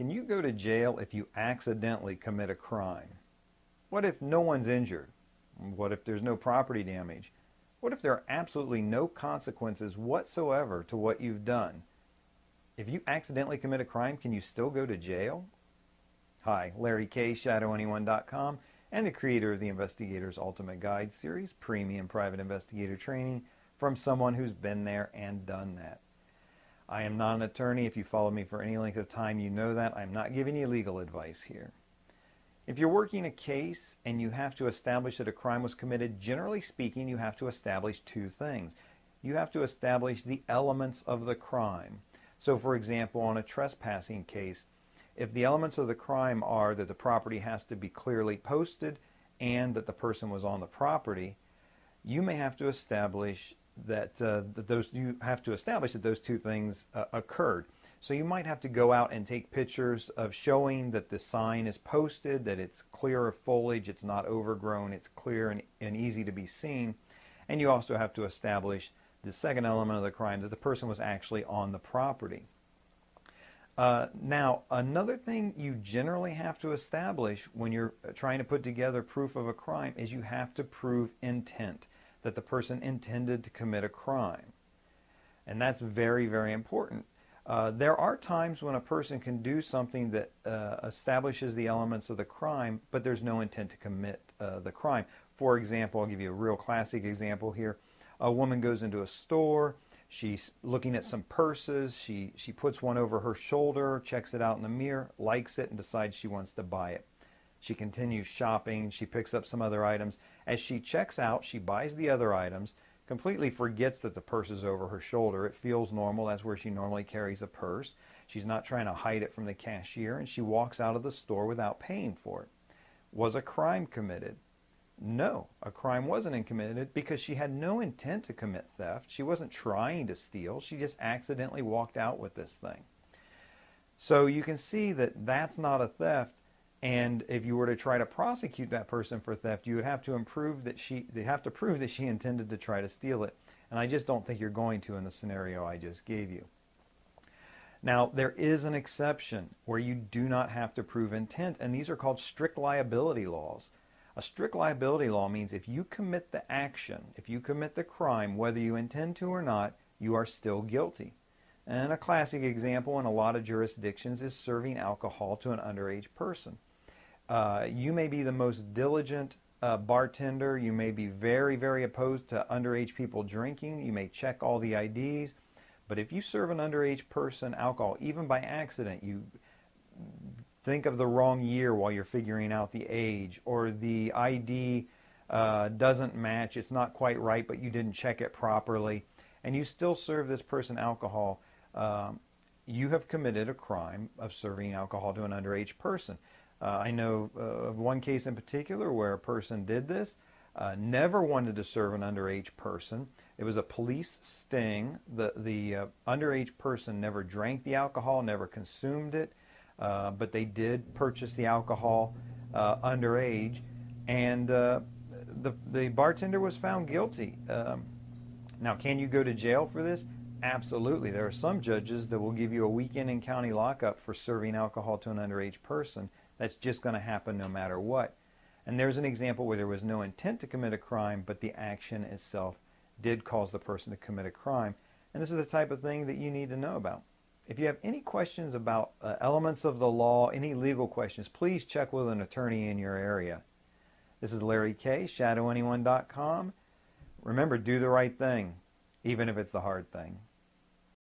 Can you go to jail if you accidentally commit a crime? What if no one's injured? What if there's no property damage? What if there are absolutely no consequences whatsoever to what you've done? If you accidentally commit a crime, can you still go to jail? Hi, Larry Kaye, ShadowAnyone.com, and the creator of the Investigator's Ultimate Guide series, Premium Private Investigator Training, from someone who's been there and done that. I am not an attorney. If you follow me for any length of time, you know that. I'm not giving you legal advice here. If you're working a case and you have to establish that a crime was committed, generally speaking, you have to establish two things. You have to establish the elements of the crime. So, for example, on a trespassing case, if the elements of the crime are that the property has to be clearly posted and that the person was on the property, you may have to establish that those two things occurred. So you might have to go out and take pictures of showing that the sign is posted, that it's clear of foliage, it's not overgrown, it's clear and easy to be seen. And you also have to establish the second element of the crime, that the person was actually on the property. Now, another thing you generally have to establish when you're trying to put together proof of a crime is you have to prove intent, that the person intended to commit a crime. And that's very, very important. There are times when a person can do something that establishes the elements of the crime, but there's no intent to commit the crime. For example, I'll give you a real classic example here. A woman goes into a store. She's looking at some purses. She puts one over her shoulder, checks it out in the mirror, likes it, and decides she wants to buy it. She continues shopping. She picks up some other items. As she checks out, she buys the other items, completely forgets that the purse is over her shoulder. It feels normal. That's where she normally carries a purse. She's not trying to hide it from the cashier, and she walks out of the store without paying for it. Was a crime committed? No, a crime wasn't committed because she had no intent to commit theft. She wasn't trying to steal. She just accidentally walked out with this thing. So you can see that that's not a theft. And if you were to try to prosecute that person for theft, you would have to prove that she intended to try to steal it. And I just don't think you're going to in the scenario I just gave you. Now, there is an exception where you do not have to prove intent, and these are called strict liability laws. A strict liability law means if you commit the action, if you commit the crime, whether you intend to or not, you are still guilty. And a classic example in a lot of jurisdictions is serving alcohol to an underage person. You may be the most diligent bartender. You may be very, very opposed to underage people drinking. You may check all the IDs. But if you serve an underage person alcohol, even by accident, you think of the wrong year while you're figuring out the age, or the ID doesn't match, it's not quite right, but you didn't check it properly, and you still serve this person alcohol, you have committed a crime of serving alcohol to an underage person. I know of one case in particular where a person did this, never wanted to serve an underage person. It was a police sting. The underage person never drank the alcohol, never consumed it, but they did purchase the alcohol underage, and the bartender was found guilty. Now, can you go to jail for this? Absolutely. There are some judges that will give you a weekend in county lockup for serving alcohol to an underage person. That's just going to happen no matter what. And there's an example where there was no intent to commit a crime, but the action itself did cause the person to commit a crime. And this is the type of thing that you need to know about. If you have any questions about elements of the law, any legal questions, please check with an attorney in your area. This is Larry Kaye, ShadowAnyone.com. Remember, do the right thing, even if it's the hard thing.